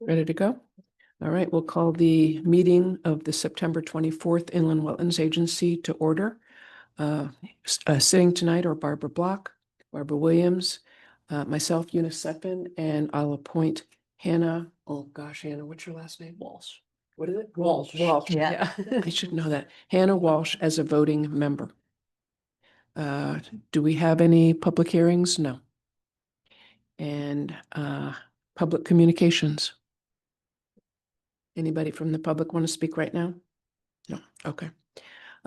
Ready to go? All right, we'll call the meeting of the September 24th Inland Wetlands Agency to order. Sitting tonight are Barbara Block, Barbara Williams, myself, Eunice Seppin, and I'll appoint Hannah. Oh gosh, Hannah, what's your last name? Walsh. What is it? Walsh. Walsh. Yeah. I should know that. Hannah Walsh as a voting member. Do we have any public hearings? No. And public communications. Anybody from the public want to speak right now? No, okay.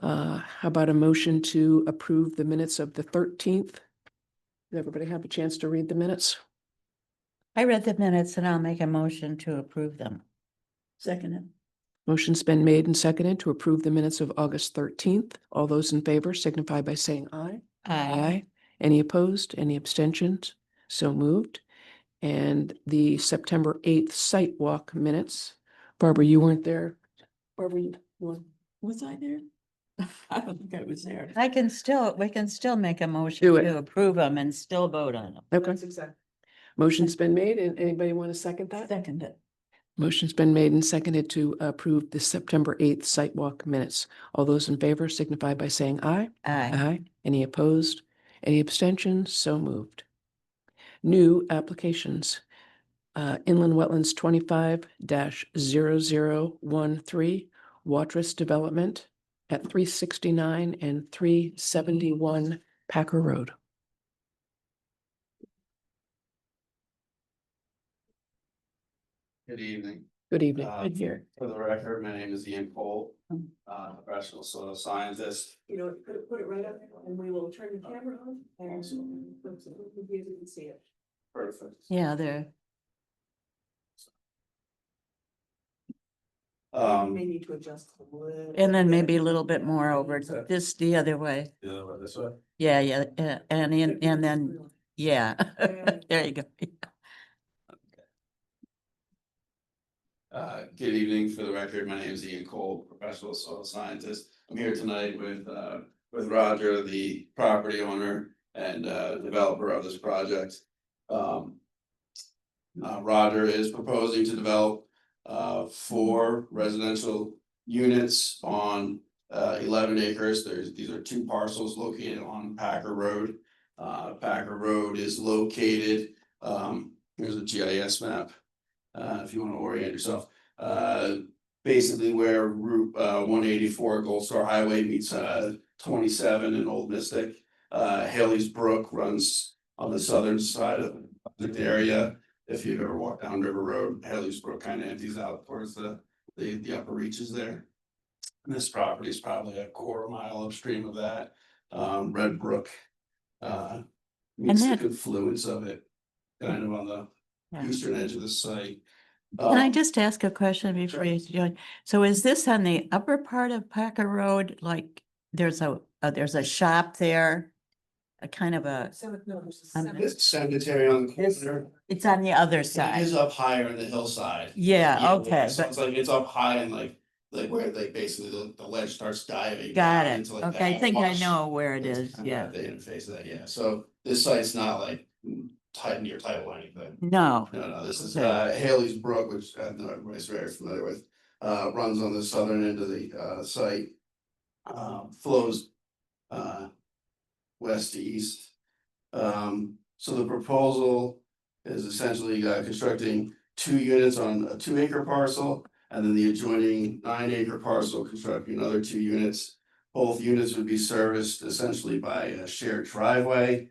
How about a motion to approve the minutes of the 13th? Did everybody have a chance to read the minutes? I read the minutes and I'll make a motion to approve them. Second. Motion's been made and seconded to approve the minutes of August 13th. All those in favor signify by saying aye. Aye. Any opposed? Any abstentions? So moved. And the September 8th site walk minutes. Barbara, you weren't there. Barbara, was I there? I don't think I was there. We can still make a motion Do it. to approve them and still vote on them. Okay. Motion's been made, and anybody want to second that? Second it. Motion's been made and seconded to approve the September 8th site walk minutes. All those in favor signify by saying aye. Aye. Any opposed? Any abstentions? So moved. New applications. Inland Wetlands 25-0013, Watrous Development at 369 and 371 Packer Road. Good evening. Good evening. Good here. For the record, my name is Ian Cole, professional soil scientist. You know, put it right up and we will turn the camera on and so you can see it. Perfect. Yeah, they're, May need to adjust a little. and then maybe a little bit more over this the other way. Yeah, this way. Yeah, and then, yeah, there you go. Good evening. For the record, my name is Ian Cole, professional soil scientist. I'm here tonight with Roger, the property owner and developer of this project. Roger is proposing to develop 4 residential units on 11 acres. These are 2 parcels located on Packer Road. Packer Road is located, here's a GIS map. If you want to orient yourself, basically where Route 184 Gold Star Highway meets 27 in Old Mystic. Haley's Brook runs on the southern side of the area. If you've ever walked down River Road, Haley's Brook kind of empties out towards the upper reaches there. And this property is probably a quarter mile upstream of that. Red Brook meets the confluence of it, kind of on the eastern edge of the site. Can I just ask a question before you join? So is this on the upper part of Packer Road? Like there's a shop there? A kind of a, This cemetery on the corner. it's on the other It side. is up higher in the hillside. Yeah, okay, So but- it's like, it's up high and like where basically the ledge starts diving. Got down it. into, like, Okay, I that think I marsh. know where it It's is. kind of Yeah. at the interface of that, yeah. So this site's not like tight near title or anything. No. No, this is Okay. Haley's Brook, which I know everybody's very familiar with, runs on the southern end of the site. Flows west to east. So the proposal is essentially constructing 2 units on a 2-acre parcel, and then the adjoining 9-acre parcel constructing another 2 units. Both units would be serviced essentially by a shared driveway,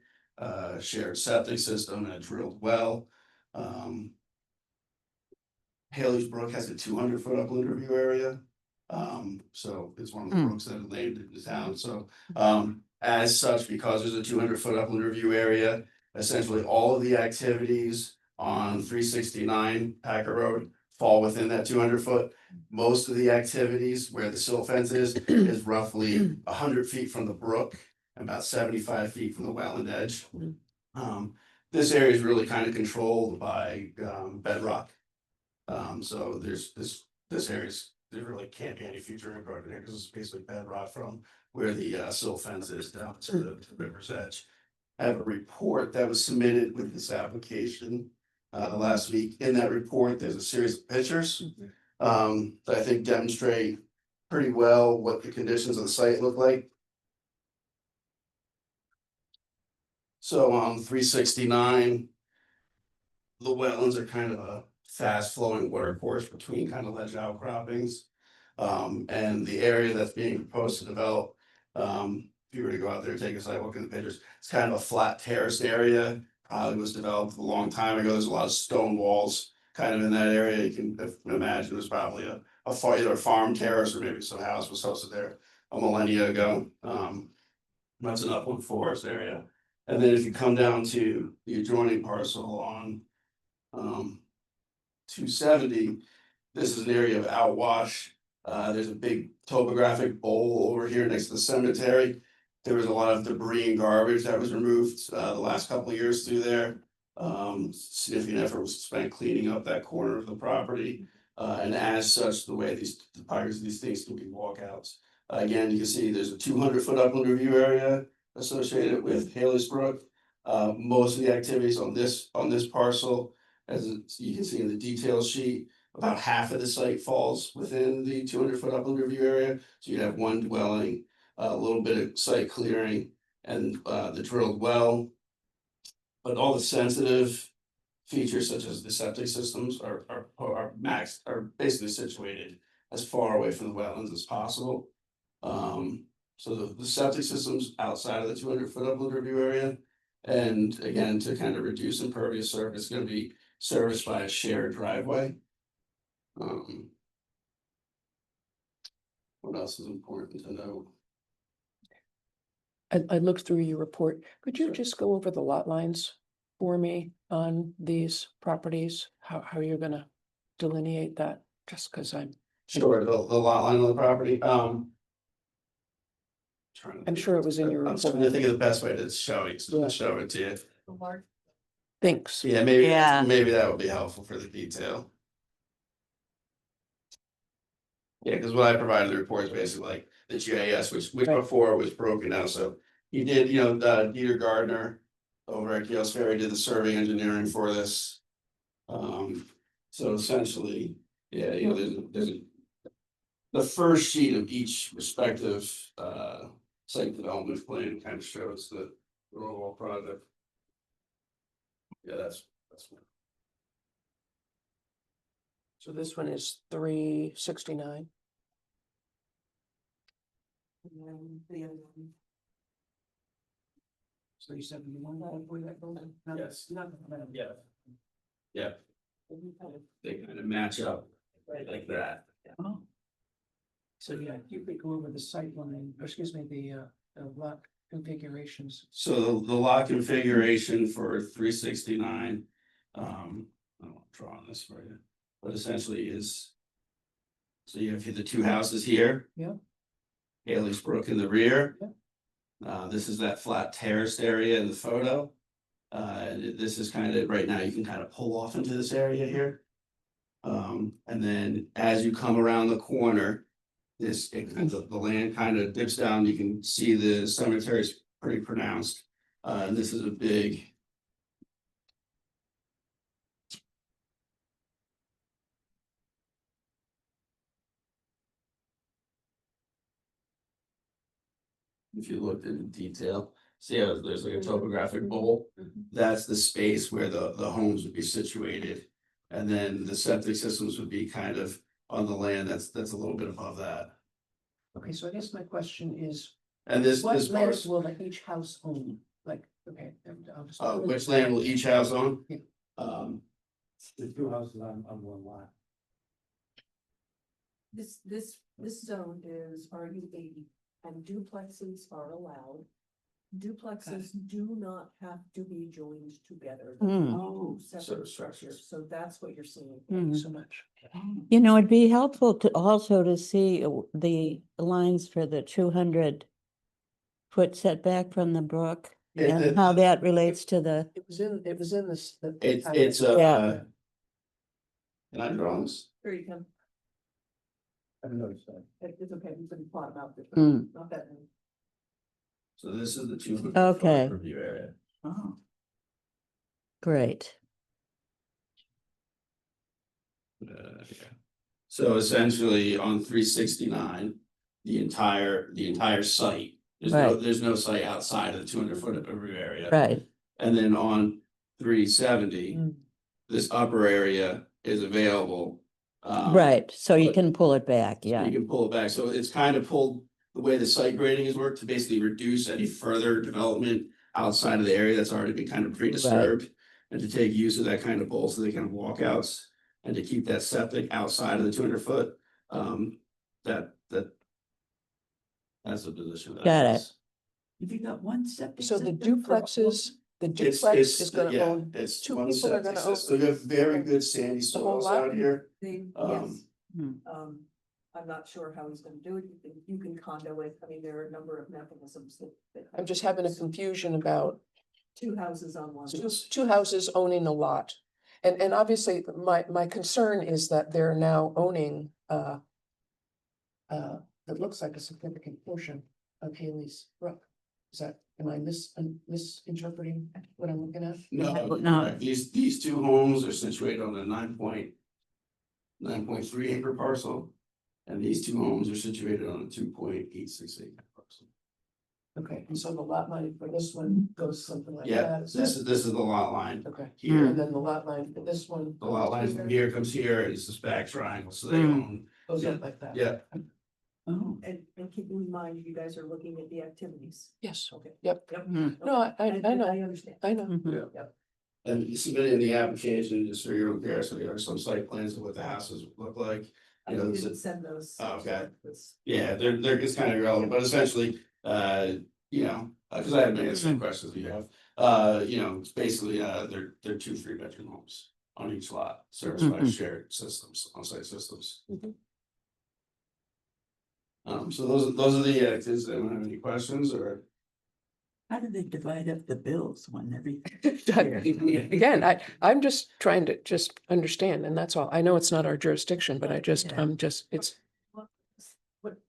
shared septic system, and a drilled well. Haley's Brook has a 200-foot upland review area. So it's one of the brooks that are named in the town. So as such, because there's a 200-foot upland review area, essentially all of the activities on 369 Packer Road fall within that 200-foot. Most of the activities where the silt fence is roughly 100 feet from the brook, about 75 feet from the wetland edge. This area is really kind of controlled by bedrock. So there's this area's, there really can't be any future ingrowth there because it's basically bedrock from where the silt fence is down to the river's edge. I have a report that was submitted with this application. the last week. In that report, there's a series of pictures that I think demonstrate pretty well what the conditions of the site look like. So on 369, the wetlands are kind of a fast flowing water course between kind of ledge outcroppings. And the area that's being proposed to develop, if you were to go out there and take a site look at the pictures, it's kind of a flat terraced area. Probably was developed a long time ago. There's a lot of stone walls kind of in that area. You can imagine there's probably either a farm terrace or maybe some house was hosted there a millennia ago. That's an upland forest area. And then if you come down to the adjoining parcel on 270, this is an area of outwash. There's a big topographic bowl over here next to the cemetery. There was a lot of debris and garbage that was removed the last couple of years through there. Significant effort was spent cleaning up that corner of the property. And as such, the way these things can be walkouts. Again, you can see there's a 200-foot upland review area associated with Haley's Brook. Most of the activities on this parcel, as you can see in the detail sheet, about half of the site falls within the 200-foot upland review area. So you have one dwelling, a little bit of site clearing, and the drilled well. But all the sensitive features, such as the septic systems, are basically situated as far away from the wetlands as possible. So the septic systems outside of the 200-foot upland review area, and again, to kind of reduce impervious surface, going to be serviced by a shared driveway. What else is important to know? I looked through your report. Could you Sure. just go over the lot lines for me on these properties? How you're gonna delineate that? Just because I'm Sure, the lot line of the property, I'm sure it was in your I'm trying to think of the best way to show it to you. thanks. Yeah, maybe that would be helpful for the detail. Yeah, because what I provided the report is basically like the GIS, which Right. before was broken out, so he did, Dieter Gardner over at Gales Ferry did the survey engineering for this. So essentially, yeah, there's the first sheet of each respective site development plan kind of shows the overall project. Yeah, that's one. So this one is 369. So you said you want to that building? Yes. Yeah. Yeah, they kind of match up like that. Oh. So yeah, you could go over the sight line, or excuse me, the lot configurations. So the lot configuration for 369, I don't want to draw on this for you, but essentially is. So you have the two houses here. Yeah. Haley's Brook in the rear. Yeah. This is that flat terraced area in the photo. This is kind of, right now, you can kind of pull off into this area here. And then as you come around the corner, the land kind of dips down, you can see the cemetery is pretty pronounced. And this is a big. If you looked into detail, see how there's like a topographic bowl, that's the space where the homes would be situated. And then the septic systems would be kind of on the land that's a little bit above that. Okay, so I guess my question is, And this what land parcel, will each house own? Like, okay, I'll just. which land will each house own? Yeah. The two houses on one lot. This zone is RU 80 and duplexes are allowed. Duplexes do not have to be joined together. Hmm. Oh, Separate structures. So that's what you're seeing. Thank you Mhm. so much. You know, it'd be helpful to also to see the lines for the 200-foot setback from the brook and how that relates to the, It was in this. It's Yeah. Can I draw this? Here you come. I noticed that. It's okay, you can plot them out this Hmm. way. Not that many. So this is the 200 Okay. review area. Oh, great. Yeah. So essentially on 369, the entire site, Right. there's no site outside of the 200-foot of every area. Right. And then on 370, Mm. this upper area is available. Right, so you but- can pull it back, So yeah. you can pull it back, so it's kind of pulled, the way the site grading is worked to basically reduce any further development outside of the area that's already been kind of pre-disturbed. And to take use of that kind of bowl, so they kind of walkouts, and to keep that septic outside of the 200-foot, that's the position that. Got it. is. If you got one septic. So the system for all- duplexes, the It's, duplex is gonna yeah, own, it's two one people are septic gonna own system. You have very the- good sandy the whole soils lot? out here. They, Um, yes. Hmm. I'm not sure how he's gonna do it. You can condo it. I mean, there are a number of mechanisms that. I'm just having a confusion about Two houses on one. two houses owning a lot. And obviously, my concern is that they're now owning, it looks like a significant portion of Haley's Brook. Is that, am I misinterpreting what I'm looking at? No, No. correct. These two homes are situated on a 9.3 acre parcel. And these two homes are situated on a 2.86 acre parcel. Okay, and so the lot line for this one goes something like Yeah, that? this is the lot line Okay, here. and then the lot line for this one? The lot line from here comes here, it's this back triangle, so they Mm. own, Goes up like that? yeah. Oh, And keep in mind, you guys are looking at the activities. Yes, Okay. yep. Yep. Mm. No, I know, I understand. I know. Mhm. And you submit in the application, just for your own care, so there are some site plans of what the houses look like. I You know, didn't it's- send those. Oh, okay. It's- Yeah, it's kind of irrelevant, but essentially, because I have many of the same questions you have. It's basically, they're 2 3-bedroom homes on each lot, serviced by Mhm. shared systems, on-site systems. Mhm. So those are the, does anyone have any questions or? how do they divide up the bills when everything? Again, I'm just trying to just understand, and that's all. I know it's not our jurisdiction, but it's,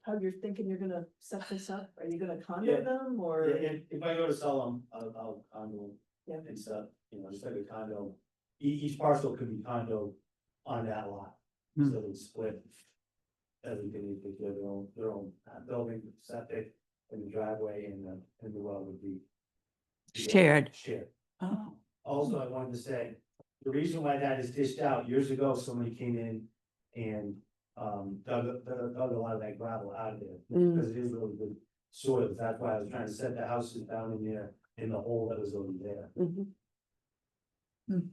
how you're thinking you're gonna set this up? Are you gonna Yeah. condo them or? If I go to sell them, I'll condo them. Yeah. And stuff, just like a condo, each parcel could be condo on that lot, Hmm. so they split. Everything, they do their own building, septic, and the driveway and the well would be. Shared. Shared. Oh, Also, I wanted to say, the reason why that is dished out, years ago, somebody came in and dug a lot of that gravel out of there. Mm. Because it is really good soils, that's why I was trying to set the houses down in there, in the hole that was already there, Mhm. and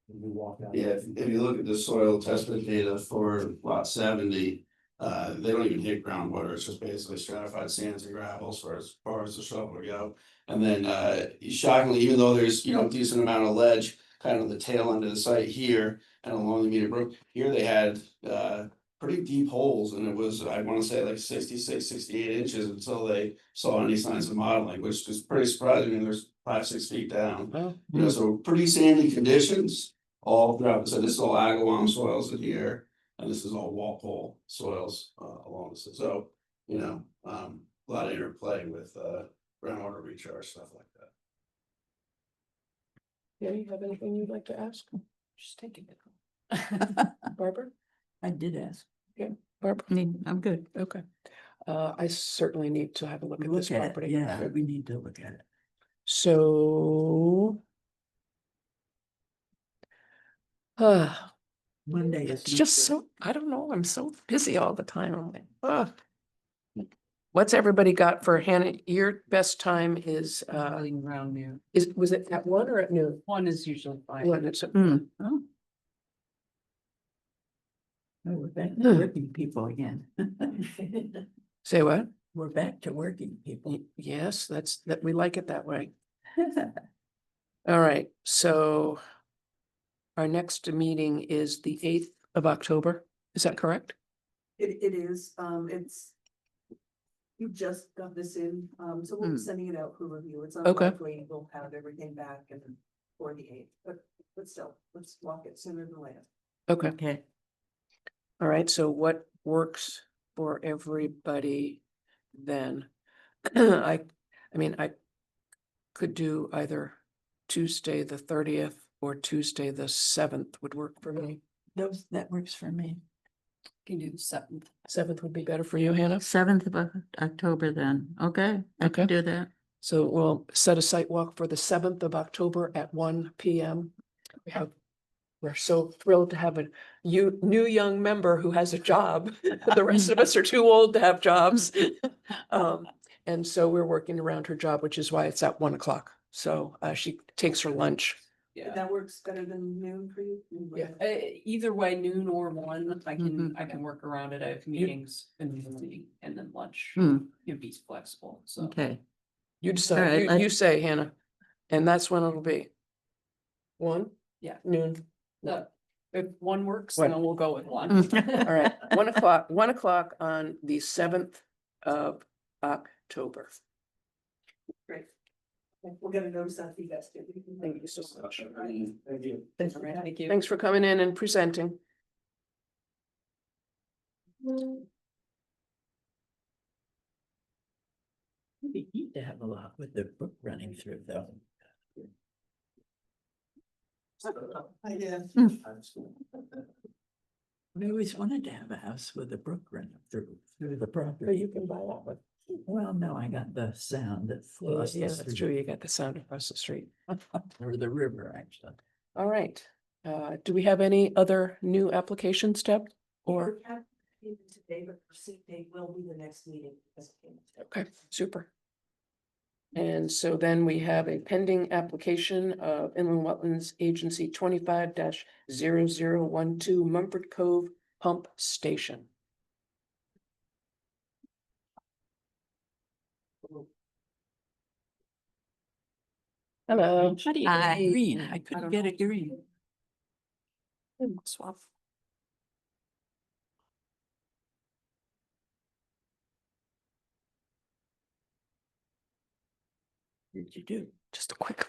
we walked out. Yeah, if you look at the soil testament data for lot 70, they don't even hit groundwater, it's just basically stratified sands and gravels for as far as the shovel will go. And then, shockingly, even though there's, a decent amount of ledge, kind of the tail end of the site here and along the Meter Brook, here they had, pretty deep holes, and it was, I wanna say like 66, 68 inches until they saw any signs of modeling, which was pretty surprising, and there's 5-6 feet down. Well, So pretty sandy conditions all throughout, so this is all Agawam soils in here, and this is all Walpole soils along this, so, a lot of interplay with groundwater recharge, stuff like that. yeah, you have anything you'd like to ask? Just taking it. Barbara? I did ask. Barbara? I'm good. Okay. I certainly need to have a look at this Look at it, property. yeah, we need to look at it. So. Monday is. It's just so, I don't know, I'm so busy all the time. I'm like, ugh. What's everybody got for Hannah? Your best time is, Around noon. was it at 1 or at noon? One is usually fine. One, it's at- Mm. Oh. Oh, we're back to Hmm. working people again. Say what? We're back to working people. Yes, that we like it that way. All right, so. Our next meeting is the 8th of October. Is that correct? It is, you just got this in, so we'll be sending it out for review. It's Okay. unlikely we'll have everything back and for the 8th, but still, let's walk it sooner than later. Okay. Okay, All right, so what works for everybody then? I mean, I could do either Tuesday, the 30th, or Tuesday, the 7th would work for me. that works for me. Can do the 7th. 7th would be better for you, Hannah? 7th of October then, okay, I Okay. can do that. So we'll set a site walk for the 7th of October at 1 PM. We're so thrilled to have a new young member who has a job. The rest of us are too old to have jobs. And so we're working around her job, which is why it's at 1 o'clock. So she takes her lunch. But that works better than noon for you? Yeah. Either way, noon or 1, I Mhm. can work around it. I have meetings in the morning and then lunch. Hmm. Can be flexible, so. Okay, You All decide, right, you let's- say, Hannah, and that's when it'll be. 1? Yeah. Noon. If 1 works, One. then we'll go with 1. All right, 1 o'clock on the 7th of October. Great. We'll get a notice out to you guys too. Thank you so much. Thank you. All right, thank you. Thanks for coming in and presenting. It'd be neat to have a lot with the brook running through though. I did. I always wanted to have a house with a brook running through the property. You can buy that one. Well, no, I got the sound that flows. Yeah, that's true. You got the sound across the street. Or the river, actually. All right. Do we have any other new applications, Deb? Or, We have even today, but proceed date will be the next meeting. okay, super. And so then we have a pending application of Inland Wetlands Agency 25-0012 Mumford Cove Pump Station. Hello. How do you get Hi. a green? I couldn't get a green. Swap. What did you do? Just a quick.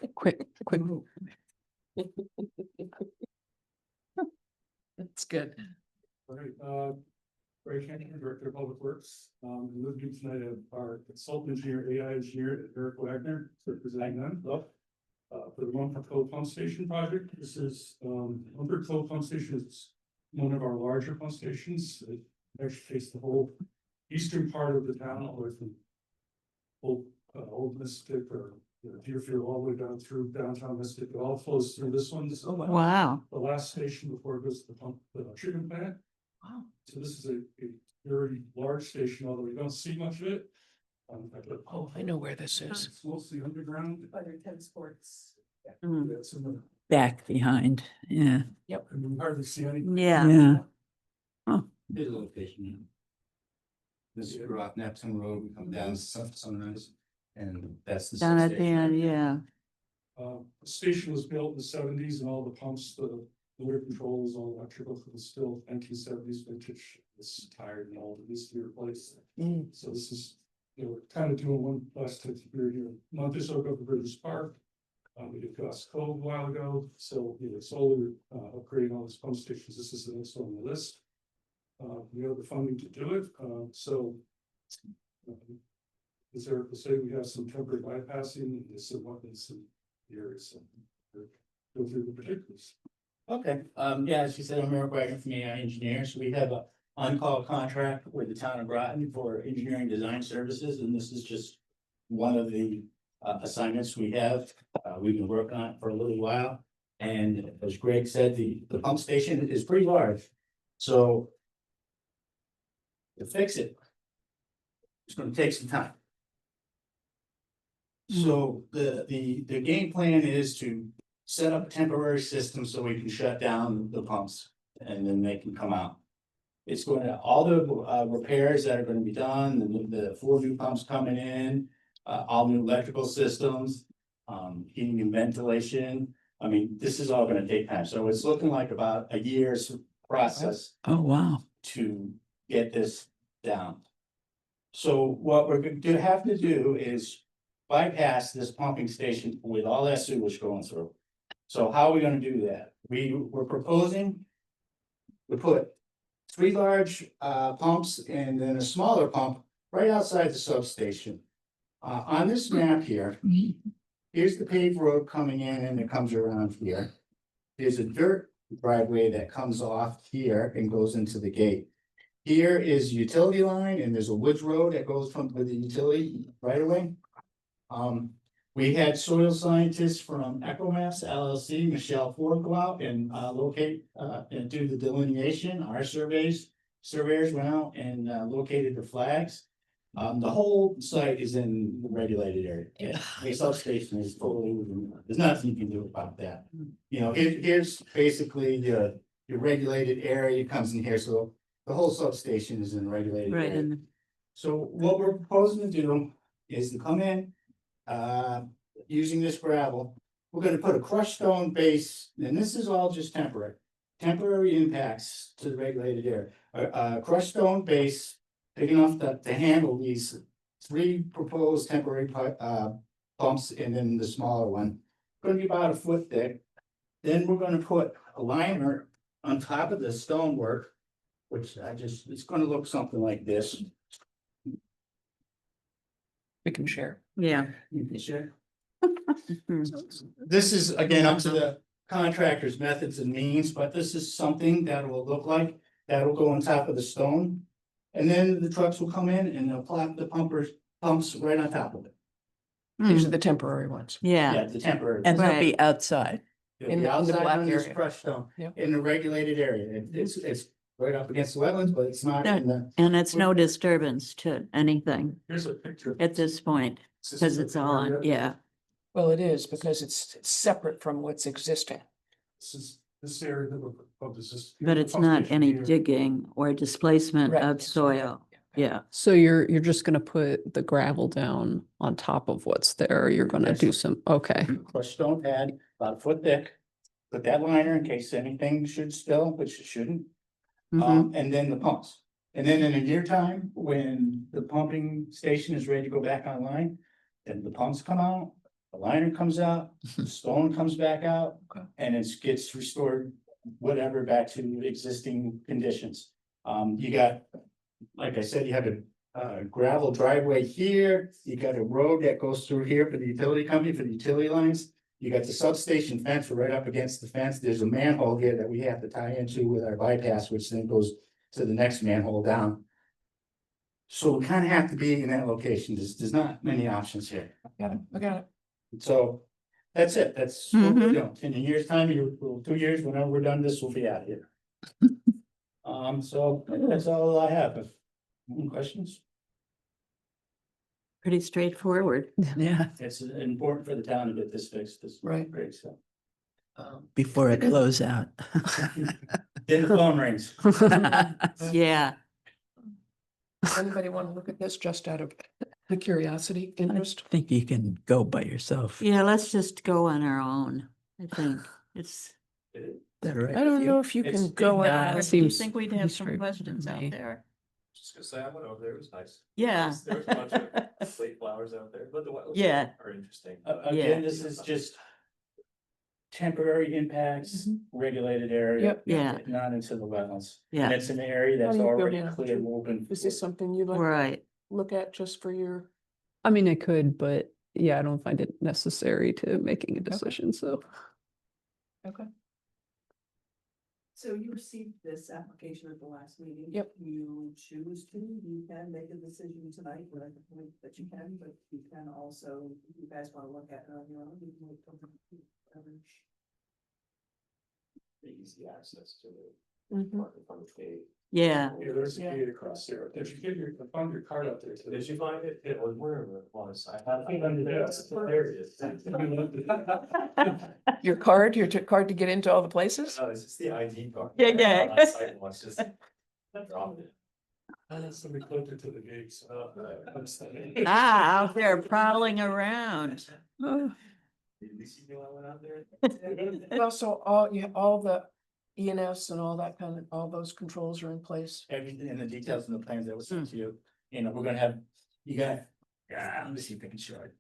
That's good. All right, Ray Shannon, Director of Public Works. With me tonight are our consultant engineer, AI engineer, Eric Wagner, to present them. For the Mumford Cove Pump Station project, this is, Mumford Cove Pump Station is one of our larger pump stations. It actually takes the whole eastern part of the town, all the way from Old Mystic or Deerfield, all the way down through downtown Mystic. It all flows through this one. This is wow, the last station before it goes to the treatment plant. Wow. So this is a very large station, although we don't see much of it. Oh, I know where this is. It's mostly underground. Other 10 sports. Mm. It's in the, Back behind, yeah. and we hardly see any. yeah. There's a location. This is Groton, Neptune Road, we come down Sunrise, and that's the. Down at the substation. end, yeah. The station was built in the 70s and all the pumps, the motor controls, all electrical, was still 1970s vintage. It's tired and old, it needs to be replaced. So this is, we're kind of doing one last time here, a month or so ago for Bridges Park. We did Goss Cove a while ago, so, solar, upgrading all these pump stations, this is the next one on the list. We have the funding to do it, so. Is there, say we have some temporary bypassing, there's some weapons in the areas, so. Go through the particulars. Okay, yeah, as you said, I'm Eric Wagner from AI Engineers. We have a on-call contract with the town of Groton for engineering design services, and this is just one of the assignments we have. We've been working on it for a little while, and as Greg said, the pump station is pretty large. So to fix it, it's gonna take some time. So the game plan is to set up a temporary system so we can shut down the pumps and then they can come out. It's going to, all the repairs that are gonna be done, the 4 new pumps coming in, all new electrical systems, heating and ventilation. I mean, this is all gonna take time. So it's looking like about a year's process Oh, wow. to get this down. So what we're going to have to do is bypass this pumping station with all that sewage going through. So how are we gonna do that? We're proposing to put 3 large pumps and then a smaller pump right outside the substation. On this map here, here's the paved road coming in and it comes around here. There's a dirt driveway that comes off here and goes into the gate. Here is utility line and there's a woods road that goes from the utility right away. We had soil scientists from EcoMaps LLC, Michelle Ford, go out and locate and do the delineation. Our surveyors went out and located the flags. The whole site is in the regulated area. The substation is totally, there's nothing you can do about that. You know, here's basically your regulated area comes in here, so the whole substation is in the regulated Right, area. and So what we're proposing to do is to come in, using this gravel. We're gonna put a crushed stone base, and this is all just temporary impacts to the regulated area. A crushed stone base, big enough to handle these 3 proposed temporary pumps and then the smaller one. Gonna be about a foot thick. Then we're gonna put a liner on top of the stonework, which it's gonna look something like this. We can share. yeah. You can share. Mhm. This is again up to the contractor's methods and means, but this is something that will look like, that'll go on top of the stone. And then the trucks will come in and they'll plop the pumps right on top of it. These are the temporary ones. Yeah, Yeah, the temporary. And they'll Right. be outside. It'll in be the outside black on this area. crushed stone, Yep. in the regulated area. It's right up against the wetlands, but it's not in the. and it's no disturbance to anything Here's a picture. at this point, because it's all on, yeah. Well, it is because it's separate from what's existing. This area that we're proposing is. But it's not any digging or displacement Right. of soil, yeah. So you're just gonna put the gravel down on top of what's there, or you're gonna Yes. do some, okay. Crushed stone pad, about a foot thick. Put that liner in case anything should spill, which it shouldn't. Mhm. And then the pumps. And then in a year time, when the pumping station is ready to go back online, then the pumps come out, the liner comes out, the stone comes back out. Okay. And it gets restored, whatever, back to existing conditions. You got, like I said, you have a gravel driveway here, you got a road that goes through here for the utility company, for the utility lines. You got the substation fence, we're right up against the fence, there's a manhole here that we have to tie into with our bypass, which then goes to the next manhole down. So we kind of have to be in that location, there's not many options here. I got it. So that's it, that's what we're Mhm. doing. In a year's time, 2 years, whenever we're done, this will be out here. So that's all I have. Any questions? Pretty straightforward. Yeah, It's important for the town to get this fixed, this. Right. Great, so. before it blows out. Then the phone rings. Yeah, Does anybody want to look at this just out of curiosity, I interest? think you can go by yourself. yeah, let's just go on our own, I think. It's, Is that all right I don't with know you? if you It's- can go. Yeah, out- I seems think we'd have some straightforward questions to out me. there. Just gonna say, I went over there, it was nice. Yeah. There was a bunch of slate flowers out there, but the wetlands Yeah. are interesting. Again, this is just temporary impacts, regulated area. Yep. Yeah. Not into the wetlands. Yeah. And it's an area that's How do you feel, already Hannah? cleared open. Is this something you'd like to Right, look at just for your? I mean, I could, but yeah, I don't find it necessary to making a decision, so. Okay. So you received this application at the last meeting. Yep. You choose to, you can make a decision tonight, whatever point that you can, but you can also, if you guys want to look at it on your own, you can wait till whatever. Easy access to it. Mhm. Parking from the gate. yeah. Yeah, there's a gate across there. Did you get your, found your card out there today? Did you find it? It was wherever it was. I had. There it is. Your card, card to get into all the places? No, it's just the ID card. Yeah, yeah. On site once, just dropped it. Somebody closer to the gates. Ah, out there prowling around. Oh, Did you see me when I went out there? Well, so all the ENS and all that kind of, all those controls are in place. Everything in the details and the plans that was sent to you, we're gonna have, let me see if I can show it.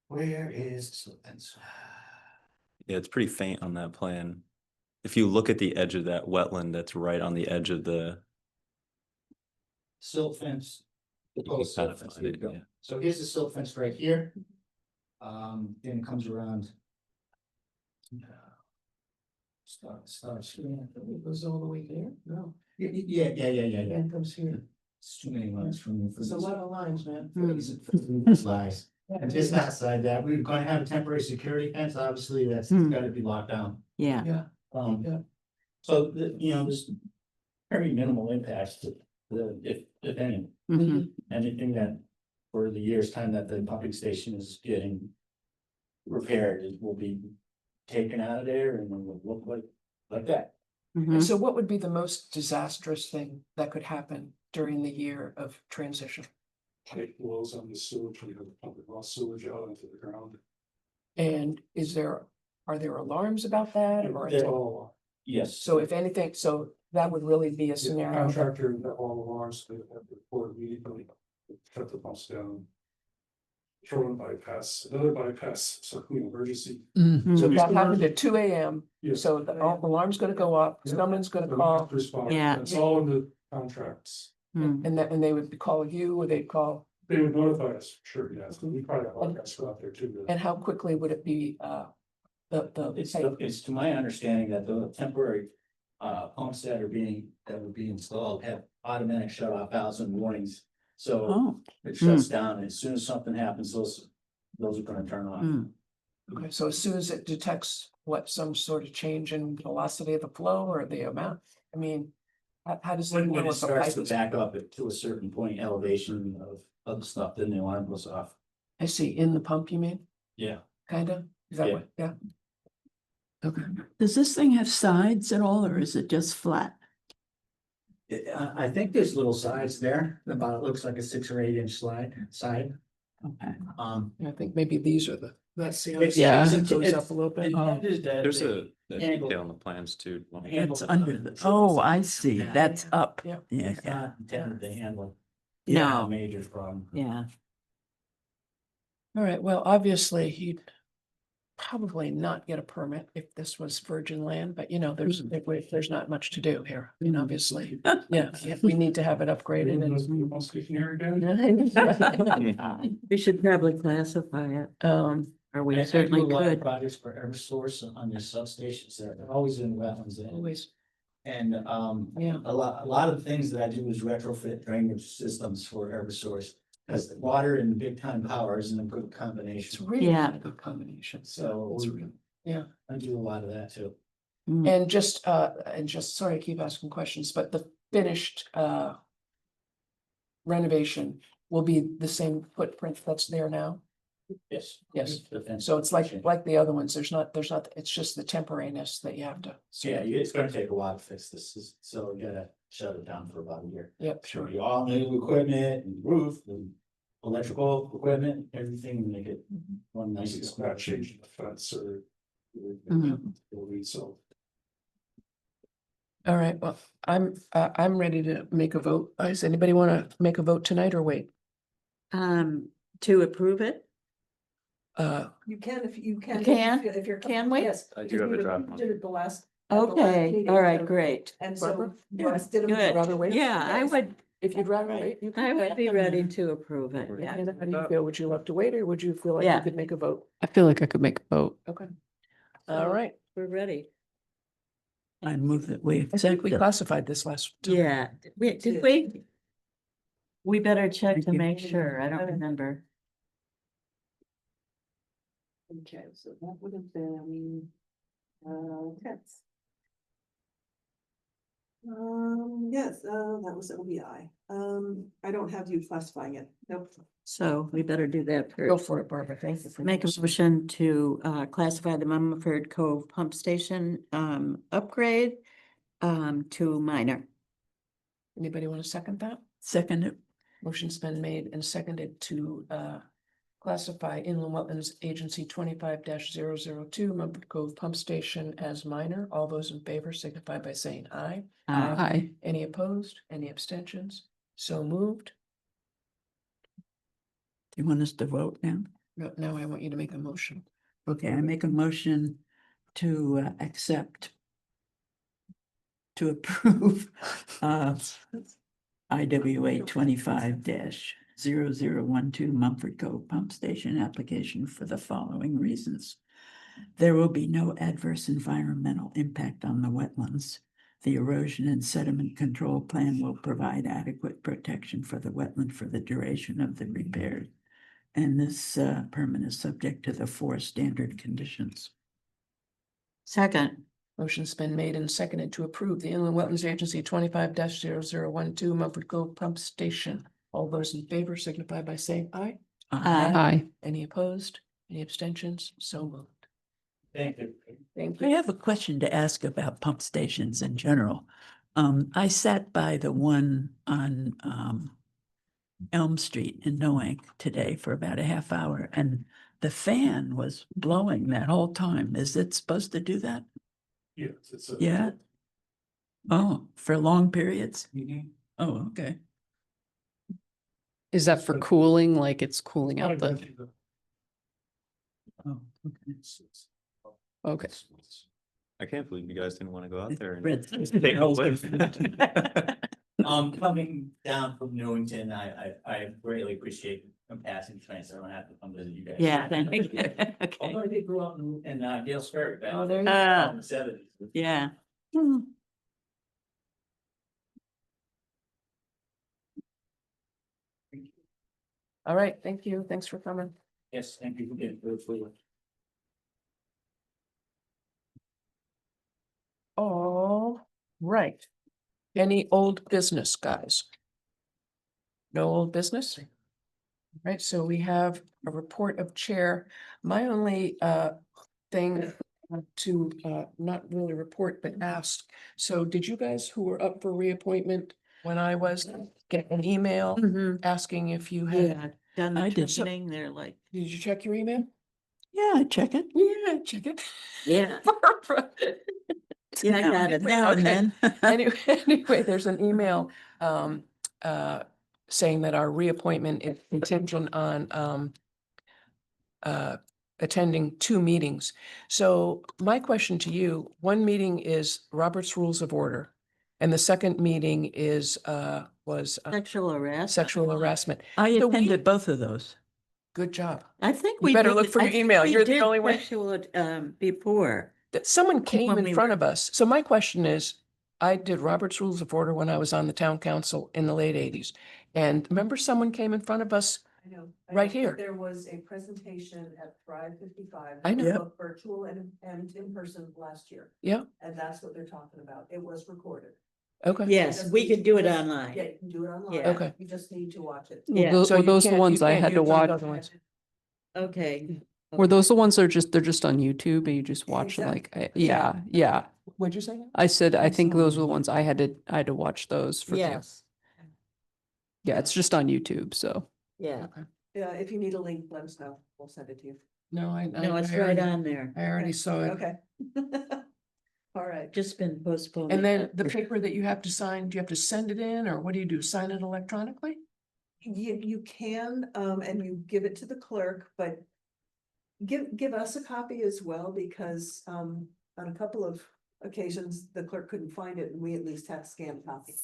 Where is the fence? Yeah, it's pretty faint on that plan. If you look at the edge of that wetland, that's right on the edge of the. Silt fence. The You can post kind silt of fence, find here you it, go. yeah. So here's the silt fence right here. Then it comes around. It goes all the way there? No. Yeah. And comes here. It's too many lines from you. There's a lot of lines, man. Slides. And just outside that, we're gonna have a temporary security fence, obviously, that's gotta be locked down. Yeah. Yeah, Yeah. So, there's very minimal impacts to if any, Mhm. anything that for the year's time that the pumping station is getting repaired, it will be taken out of there and it will look like that. Mhm. So what would be the most disastrous thing that could happen during the year of transition? Pipe walls on the sewage, we have pumping raw sewage out into the ground. And are there alarms about that or? It's all, Yes. So if anything, so that would really be a the scenario. that- contractor, that all alarms, they have to report immediately, shut the pumps down. Throw in bypass, another bypass, so emergency. So we that still happened have- at 2 a.m. Yeah. So the alarm's gonna go up, Yeah. someone's gonna So we call, have to respond. Yeah. It's all in the contracts. Mm. and they would call you or they'd call, They would notify us, sure, yes, we probably have our guys go out there too. and how quickly would it be, It's to my understanding that the temporary pumps that would be installed have automatic shut off valves and warnings. So Oh. it shuts down, and as soon as something happens, those are gonna turn off. Mm. Okay, so as soon as it detects some sort of change in velocity of the flow or the amount, I mean, how does it When know it if a starts pipe to is? back up to a certain point elevation of the stuff, then the alarm goes off. I see, in the pump, you mean, Yeah. kind of? Is that Yeah. what, yeah? Okay, Does this thing have sides at all, or is it just flat? I think there's little sides there, about, it looks like a 6 or 8 inch side. Okay. I think maybe these are that's the. It's- Yeah. It goes up a little bit. There's a Angle. detail on the plans too. It's under the, oh, I see, that's up. Yeah. Yeah, It's yeah. not intended to handle No. a major problem. Yeah. All right, well, obviously, he'd probably not get a permit if this was virgin land, but there's not much to do here. I mean, obviously, yeah, we need to have it upgraded and. I'm speaking here again. We should probably classify it, or we I do certainly a lot of could. projects for Eversource on their substations there, they're always in wetlands. Always, And yeah, a lot of the things that I do is retrofit drainage systems for Eversource. Because water and big time power isn't a good it's combination, really Yeah. a good combination. So It's we- real- I do a lot of that too. And just, sorry, I keep asking questions, but the finished renovation will be the same footprint that's there now? Yes. Yes. The fence. So it's like the other ones, there's not, it's just the temporariness that you have to. Yeah, it's gonna take a while to fix this, so you gotta shut it down for about a year. Yep, Sure, sure. you all new equipment and roof and electrical equipment, everything to make it one nice. It's not changing the fence or. Mhm. So. All right, well, I'm ready to make a vote. Does anybody want to make a vote tonight or wait? To approve it? You can if you can. can? If you're. Can we? Yes. I do have a because we draft one. Did it the last. at the last Okay, meeting, all right, so- great. And so. Barbara? you guys did them- Good. rather wait? Yeah, I would, If you'd rather wait. you I can. would be ready to approve it, yeah. Hannah, how do you feel? Would you love to wait or would you feel like Yeah. you could make a vote? I feel like I could make a vote. Okay. All right. We're ready. I move that we I think accept we it. classified this last. time. Yeah, did we? We better check to make sure, I don't remember. Okay, so that would have been, tense. Yes, that was OBI. I don't have you classifying it. Nope. So we better do that Go first. for it, Barbara. Thank you. for Make a this. motion to classify the Mumford Cove Pump Station upgrade to minor. Anybody want to second that? Second it. Motion's been made and seconded to classify Inland Wetlands Agency 25-002 Mumford Cove Pump Station as minor. All those in favor signify by saying aye. Aye. Any opposed? Any abstentions? So moved. Do you want us to vote now? No, now I want you to make a motion. Okay, I make a motion to accept. To approve IWA 25-0012 Mumford Cove Pump Station application for the following reasons. There will be no adverse environmental impact on the wetlands. The erosion and sediment control plan will provide adequate protection for the wetland for the duration of the repairs. And this permit is subject to the 4 standard conditions. Second, Motion's been made and seconded to approve the Inland Wetlands Agency 25-0012 Mumford Cove Pump Station. All those in favor signify by saying aye. Aye. Aye. Any opposed? Any abstentions? So moved. Thank you. Thank I you. have a question to ask about pump stations in general. I sat by the one on Elm Street in Noank today for about a half hour, and the fan was blowing that whole time. Is it supposed to do that? Yes, it's a. Yeah. Oh, for long periods? Mhm. Oh, okay. Is that for cooling, like it's cooling out the, Oh, okay. okay. I can't believe you guys didn't want to go out there and Red- take a whiff. Coming down from Newington, I greatly appreciate them passing tonight, so I don't have to come visit you guys. yeah, thank you. Okay. Although I did grow up in Dale's Ferry back Oh, in there you the 70s. Yeah. All right, thank you. Thanks for coming. Yes, thank you for getting through. All right. Any old business, guys? No old business? Right, so we have a report of chair. My only thing to not really report, but ask. So did you guys who were up for reappointment when I was get an email Mhm. asking if you had, Yeah, done the I did. trumpeting, they're like, did you check your email? Yeah, I check it. Yeah, check it. yeah, Barbara. yeah, I got it. Now and Okay. then. Anyway, there's an email saying that our reappointment is contingent on attending 2 meetings. So my question to you, one meeting is Robert's Rules of Order, and the second meeting is was sexual harassment. sexual harassment. I So we- attended both of those. Good job. I think You we better did- look for I your think email. we You're the did only one. sexual, before. That someone came when in we front were- of us. So my question is, I did Robert's Rules of Order when I was on the town council in the late 80s. And remember someone came in front of us? I know. Right here. There was a presentation at Thrive 55. I know. both virtual and in person last year. Yeah, And that's what they're talking about. It was recorded. okay. Yes, we could do it Yeah, online. you can do it online. Yeah. Okay. You just need to watch it. Yeah. Well, So were you those the can't- ones you I can't had to do the watch? other ones. Okay. Were those the ones that are just, they're just on YouTube and you just watch them Exactly. like, yeah, yeah. What'd you say? I said, I think sorry. those were the ones I had to watch those for. Yes, Yeah, it's just on YouTube, so. yeah. Okay. Yeah, if you need a link, let us know. We'll send it to you. No, No, it's I right already- on there. I already saw it. Okay. All right. Just been postponed. And then the paper that you have to sign, do you have to send it in or what do you do? Sign it electronically? You can, and you give it to the clerk, but give us a copy as well, because, on a couple of occasions, the clerk couldn't find it and we at least have scanned copies.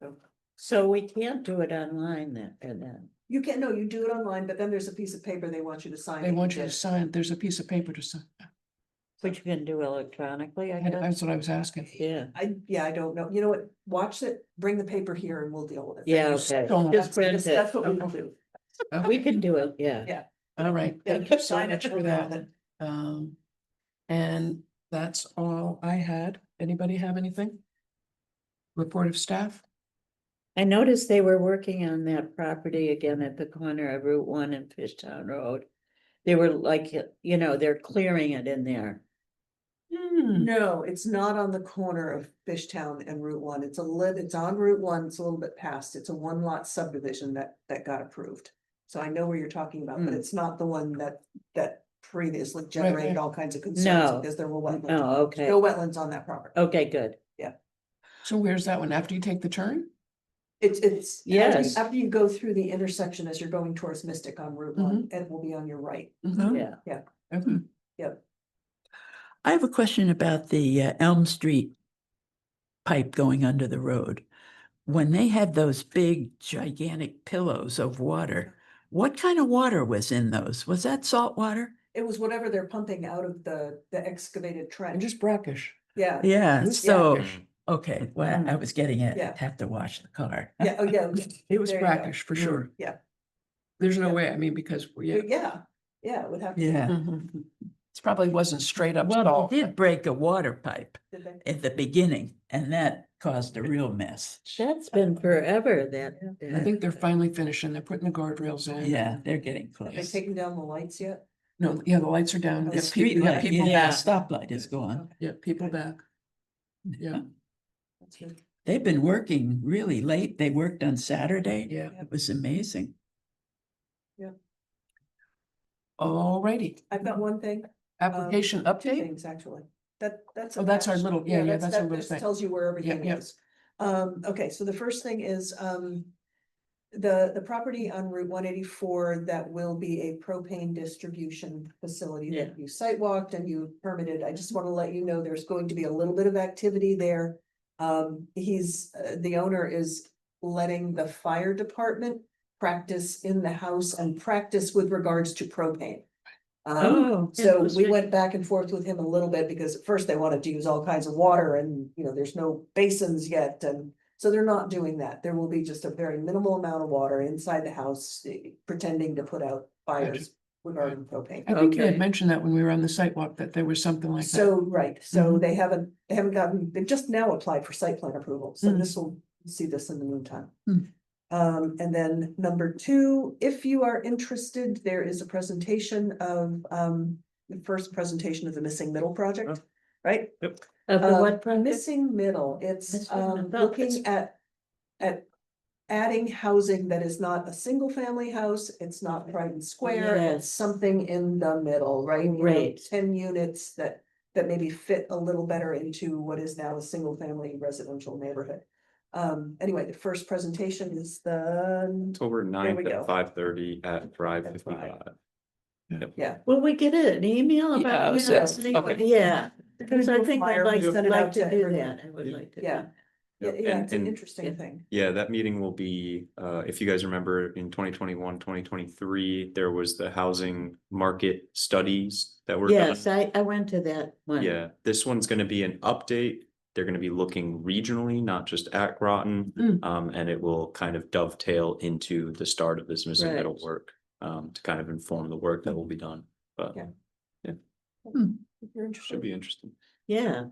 So So we can't do it online then. you can, no, you do it online, but then there's a piece of paper they want you to sign. They that want you to did. sign, there's a piece of paper to sign. Which you can do electronically, I guess. That's what I was asking. Yeah. I don't know. You know what? Watch it, bring the paper here and we'll deal with it. Yeah, you okay. don't- Just print it. That's what we will do. We can do it, yeah. Yeah. All right, Yeah, thank you so sign it, much for we'll deal with that. it. And that's all I had. Anybody have anything? Report of staff? I noticed they were working on that property again at the corner of Route 1 and Fishtown Road. They were like, they're clearing it in there. No, it's not on the corner of Fishtown and Route 1. It's on Route 1. It's a little bit past. It's a 1-lot subdivision that got approved. So I know where you're talking about, but it's not the one that previously generated right. all kinds of concerns No. because there were wetlands. Oh, okay. No wetlands on that property. Okay, good. So where's that one? After you take the turn? It's. Yes. After you go through the intersection as you're going towards Mystic on Route 1, it will be on your right. Mhm. Yeah. Okay. I have a question about the Elm Street pipe going under the road. When they had those big gigantic pillows of water, what kind of water was in those? Was that salt water? It was whatever they're pumping out of the excavated And trench. just brackish. Yeah, Yeah, Who's so, brackish? okay, well, I was getting it, Yeah. have to wash the car. yeah, oh, yeah. It was There you go. brackish for sure. Yeah, There's no Yeah. way, I mean, because, yeah. yeah, it would have to. be. Yeah. Mhm. It probably wasn't straight up Well, stall. they did break a water pipe Did they? at the beginning, and that caused a real mess. That's been forever that. I think they're finally finishing. They're putting the guardrails in. Yeah, they're getting Have they close. taken down the lights yet? No, yeah, the lights are down. Oh, Yeah, the Street people, yeah, light, people yeah, back. stoplight is gone. Yeah, people back. Yeah, That's good. They've been working really late. They worked on Saturday. yeah. It was amazing. Alrighty. I've got one thing. Application Two update? things, actually. That's. Oh, that's our attached. little- yeah, that's our that little just thing. tells you where everything yeah. is. Okay, so the first thing is, the property on Route 184 that will be a propane distribution facility Yeah. that you sidewalked and you permitted. I just want to let you know there's going to be a little bit of activity there. The owner is letting the fire department practice in the house and practice with regards to propane. Oh, So we interesting. went back and forth with him a little bit because at first they wanted to use all kinds of water and, there's no basins yet. And so they're not doing that. There will be just a very minimal amount of water inside the house, pretending to put out fires regarding propane. I think you had Okay. mentioned that when we were on the sidewalk, that there was something like that. So, right, so Mhm. they haven't they've just now applied for site plan approval, so Mm. this will see this in the meantime. Mm. And then number two, if you are interested, there is a presentation of, the first presentation of the Missing Middle project, right? Of the what project? Missing Middle, it's Missing Middle. looking at adding housing that is not a single family house, it's not Brighton Square, Yes. it's something in the middle, right? Right. 10 units that maybe fit a little better into what is now a single family residential neighborhood. Anyway, the first presentation is the, October we 9th go. at 5:30 at Thrive At 55. yeah. Will we get an email Yeah, about so- this? okay. Yeah, because I think I'd like Send it out to to do everyone. that. I would like to. do Yeah. that. Yeah, it's an And- interesting thing. Yeah, that meeting will be, if you guys remember in 2021, 2023, there was the housing market studies that were done. Yes, I went to that one. Yeah, this one's gonna be an update. They're gonna be looking regionally, not just at Groton. Mm. And it will kind of dovetail into the start of this missing middle Right. work, to kind of inform the work that will be done, but Yeah. If you're interested. should be interesting. Yeah,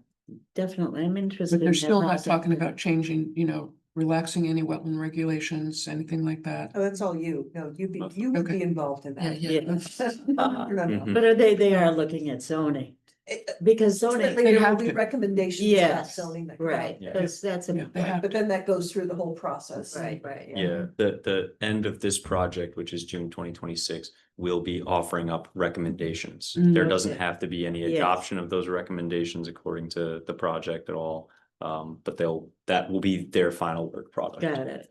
definitely. I'm interested. But they're in still that not housing. talking about changing, relaxing any wetland regulations, anything like that. Oh, that's all you. No, you would Okay. be involved in that. Yeah. No, no. Mhm. But they are looking at zoning, because zoning, Ultimately, there will have be to. recommendations about yes, zoning that come right, out. Yeah. because that's Yeah, they have But then that goes through the whole process. right. Yeah, the end of this project, which is June 2026, will be offering up recommendations. Mm. There doesn't Okay. have to be any Yes. adoption of those recommendations according to the project at all. But that will be their final work product. Got it.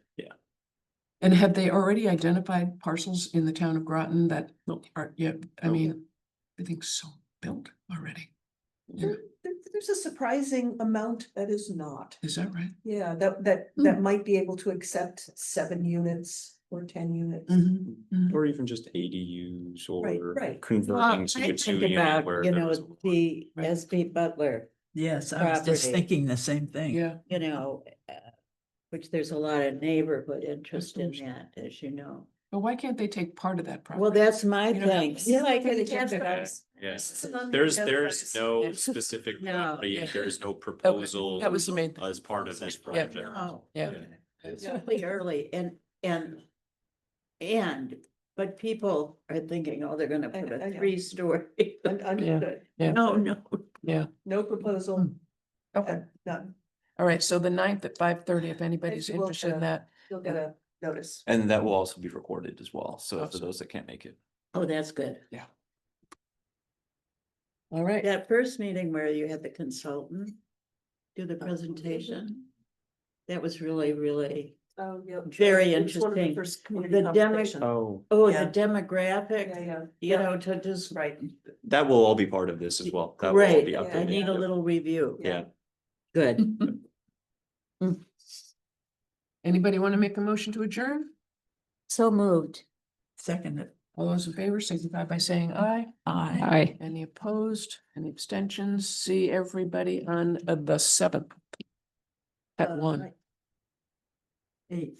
And have they already identified parcels in the town of Groton that Nope. are, yeah, I Nope. mean, everything's so built already. Yeah. There's a surprising amount that is not. Is that right? Yeah, that might be able to accept 7 units or 10 units. Mhm, mhm. Or even just ADUs Right, or right. Well, converting to I a think 2 unit about, where you there know, was more. the Right. SB Butler, Yes, I was just Property. thinking the same thing. Yeah, you know, which there's a lot of neighborhood interest in course. that, as you know. but why can't they take part of that property? Well, that's my You know, thing. yeah, Like, they it can't can't- do that. Yeah, It's an there's unrecognized- no Yeah. specific No. property, there's no proposal That was the main thing. as part of this Yeah. project. No. Yeah. It's really early but people are thinking, oh, they're gonna I put know, I a know. 3-story. Understood. Yeah. No. Yeah, No proposal. okay. None. All right, so the 9th at 5:30, if anybody's Maybe we'll interested in get that. You'll get a notice. And that will also be recorded as well, so for Awesome. those that can't make it. Oh, that's good. All right, That first meeting where you had the consultant do the presentation, that was really, really, Oh, yeah. Very It was one of the interesting. first community The demo- conversations. Oh, the Yeah. demographic, Yeah. you know, to just. Right. that will all be part of this as well. That will all Great, be I updated. need a little review. Yeah. Good. anybody want to make a motion to adjourn? So moved. Second, All those in favor signify by saying aye. Aye. Any opposed? Any abstentions? See everybody on the 7th. At 1. 8th.